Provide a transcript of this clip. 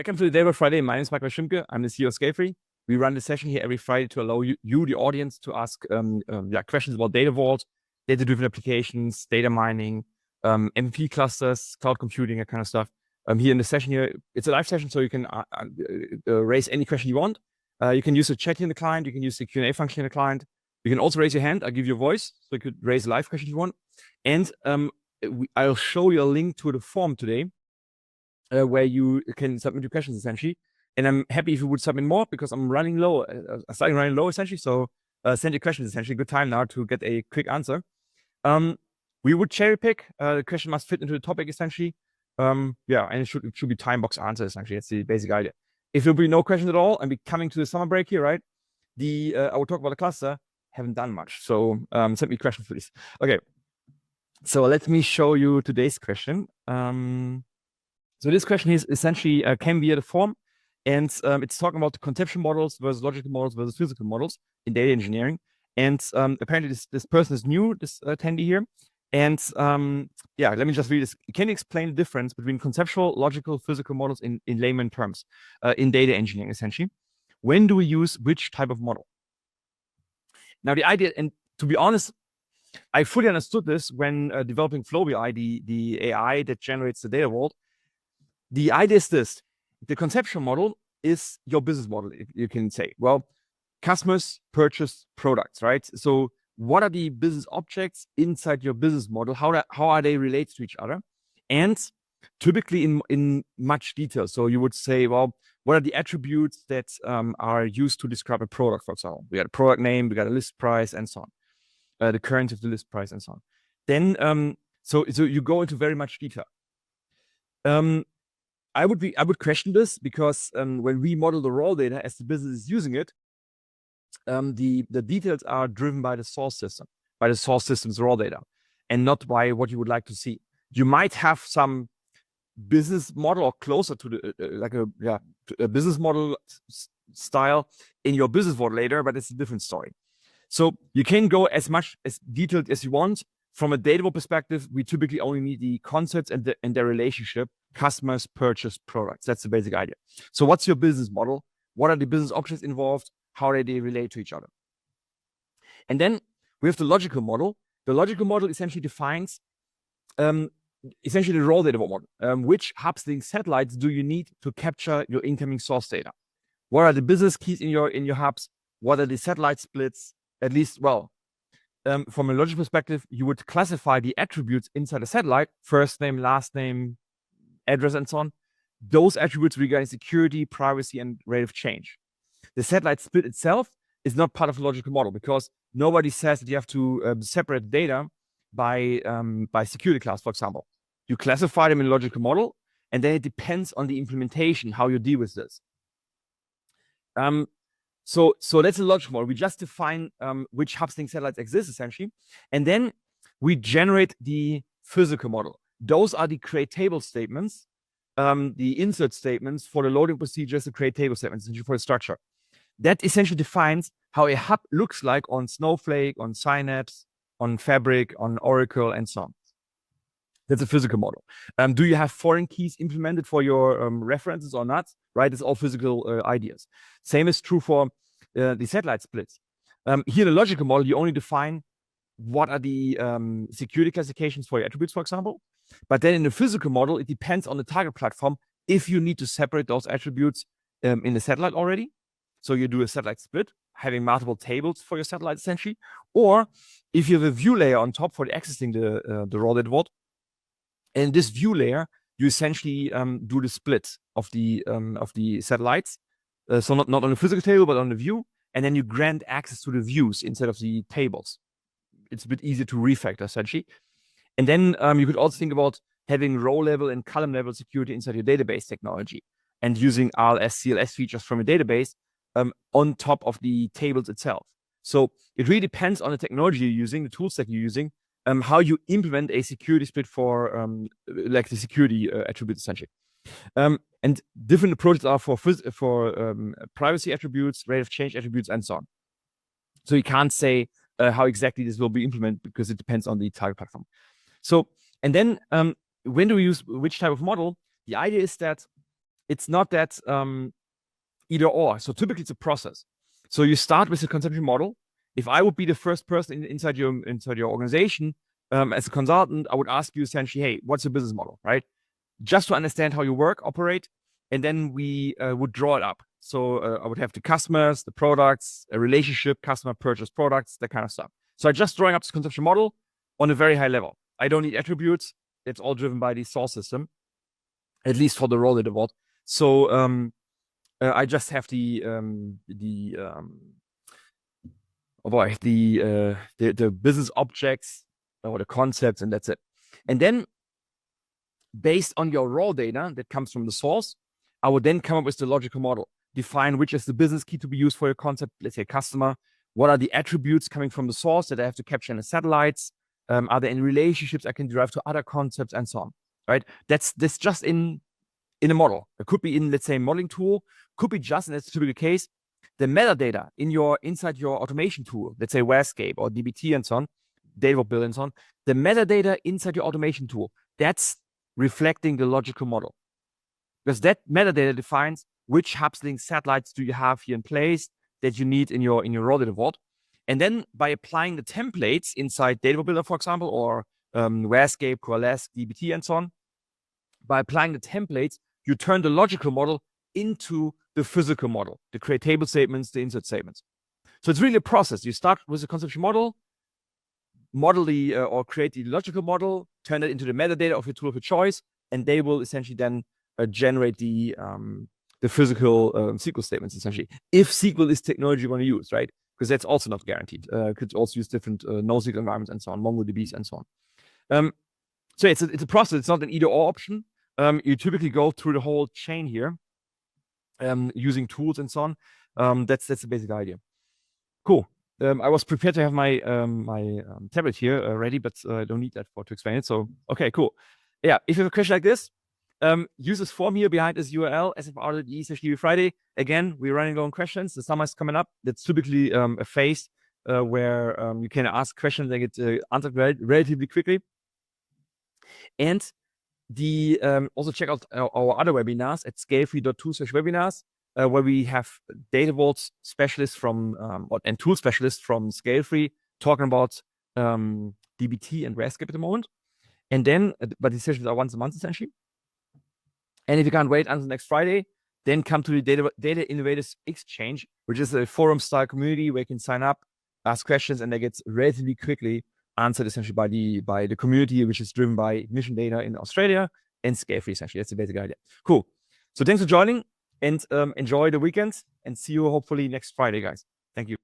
Welcome to the Day by Friday. My name is Michael Schimke. I'm the CEO of Scalefree. We run the session here every Friday to allow you, the audience, to ask questions about data vault, data-driven applications, data mining, MVP clusters, cloud computing, that kind of stuff. Here in the session here, it's a live session, so you can raise any question you want. You can use the chat here in the client. You can use the Q&A function in the client. You can also raise your hand. I'll give you a voice, so you could raise a live question if you want. And I'll show you a link to the form today where you can submit your questions, essentially. And I'm happy if you would submit more, because I'm running low, starting running low, essentially. So send your questions, essentially. Good time now to get a quick answer. We would cherry pick. The question must fit into the topic, essentially. And it should be time box answer, essentially. That's the basic idea. If there'll be no questions at all, and we're coming to the summer break here, right? I will talk about the cluster. Haven't done much. So send me questions, please. Okay. So let me show you today's question. So this question is essentially came via the form, and it's talking about the conceptual models versus logical models versus physical models in data engineering. And apparently this person is new, this attendee here. And let me just read this. Can you explain the difference between conceptual, logical, physical models in layman terms in data engineering, essentially? When do we use which type of model? Now, the idea, and to be honest, I fully understood this when developing FlowBI, the AI that generates the data vault. The idea is this: the conceptual model is your business model, you can say. Well, customers purchase products, right? So what are the business objects inside your business model? How are they related to each other? And typically in much detail. So you would say, well, what are the attributes that are used to describe a product, for example? We got a product name, we got a list price, and so on. The currency of the list price, and so on. Then, so you go into very much detail. I would question this, because when we model the raw data as the business is using it, the details are driven by the source system, by the source system's raw data, and not by what you would like to see. You might have some business model or closer to the a business model style in your business vault later, but it's a different story. So you can go as much as detailed as you want. From a data vault perspective, we typically only need the concepts and their relationship. Customers purchase products. That's the basic idea. So what's your business model? What are the business objects involved? How do they relate to each other? And then we have the logical model. The logical model essentially defines essentially the raw data model. Which hubs link satellites do you need to capture your incoming source data? What are the business keys in your hubs? What are the satellite splits? At least, well, from a logical perspective, you would classify the attributes inside a satellite: first name, last name, address, and so on. Those attributes regarding security, privacy, and rate of change. The satellite split itself is not part of the logical model, because nobody says that you have to separate data by security class, for example. You classify them in a logical model, and then it depends on the implementation, how you deal with this. So that's a logical model. We just define which hubs link satellites exist, essentially. And then we generate the physical model. Those are the create table statements, the insert statements for the loading procedures, the create table statements, essentially for the structure. That essentially defines how a hub looks like on Snowflake, on Synapse, on Fabric, on Oracle, and so on. That's a physical model. Do you have foreign keys implemented for your references or not? Right, it's all physical ideas. Same is true for the satellite splits. Here, the logical model, you only define what are the security classifications for your attributes, for example. But then in the physical model, it depends on the target platform if you need to separate those attributes in the satellite already. So you do a satellite split, having multiple tables for your satellite, essentially. Or if you have a view layer on top for accessing the raw data vault, and this view layer, you essentially do the split of the satellites. So not on the physical table, but on the view. And then you grant access to the views instead of the tables. It's a bit easier to refactor, essentially. And then you could also think about having row level and column level security inside your database technology, and using RLS, CLS features from a database on top of the tables itself. So it really depends on the technology you're using, the tool stack you're using, how you implement a security split for like the security attributes, essentially. And different approaches are for privacy attributes, rate of change attributes, and so on. So you can't say how exactly this will be implemented, because it depends on the target platform. So, and then when do we use which type of model? The idea is that it's not that either or. So typically it's a process. So you start with a conceptual model. If I would be the first person inside your organization as a consultant, I would ask you essentially, hey, what's your business model, right? Just to understand how you work, operate, and then we would draw it up. So I would have the customers, the products, a relationship, customer purchase products, that kind of stuff. So I'm just drawing up this conceptual model on a very high level. I don't need attributes. It's all driven by the source system, at least for the role that evolved. So I just have the business objects or the concepts, and that's it. And then based on your raw data that comes from the source, I would then come up with the logical model, define which is the business key to be used for your concept, let's say customer. What are the attributes coming from the source that I have to capture in the satellites? Are there any relationships I can derive to other concepts and so on, right? That's just in a model. It could be in, let's say, a modeling tool, could be just, and that's a typical case, the metadata inside your automation tool, let's say Warescape or DBT and so on, Data Build and so on, the metadata inside your automation tool, that's reflecting the logical model. Because that metadata defines which hubs, links, satellites do you have here in place that you need in your raw data vault. And then by applying the templates inside Data Builder, for example, or Warescape, Coalesce, DBT, and so on, by applying the templates, you turn the logical model into the physical model, the create table statements, the insert statements. So it's really a process. You start with a conceptual model, model the or create the logical model, turn it into the metadata of your tool of your choice, and they will essentially then generate the physical SQL statements, essentially. If SQL is technology you want to use, right? Because that's also not guaranteed. Could also use different NoSQL environments and so on, MongoDBs and so on. So it's a process. It's not an either-or option. You typically go through the whole chain here, using tools and so on. That's the basic idea. Cool. I was prepared to have my tablet here ready, but I don't need that to explain it. So okay, cool. Yeah, if you have a question like this, use this form here behind this URL, sfr.de/Friday. Again, we're running low on questions. The summer is coming up. That's typically a phase where you can ask questions and get answered relatively quickly. And also check out our other webinars at scalefree.to/webinars, where we have data vault specialists and tool specialists from Scalefree talking about DBT and Warescape at the moment. And then, but these sessions are once a month essentially. And if you can't wait until next Friday, then come to the Data Innovators Exchange, which is a forum-style community where you can sign up, ask questions, and they get relatively quickly answered essentially by the community, which is driven by Ignition Data in Australia and Scalefree, essentially. That's the basic idea. Cool. So thanks for joining, and enjoy the weekend, and see you hopefully next Friday, guys. Thank you.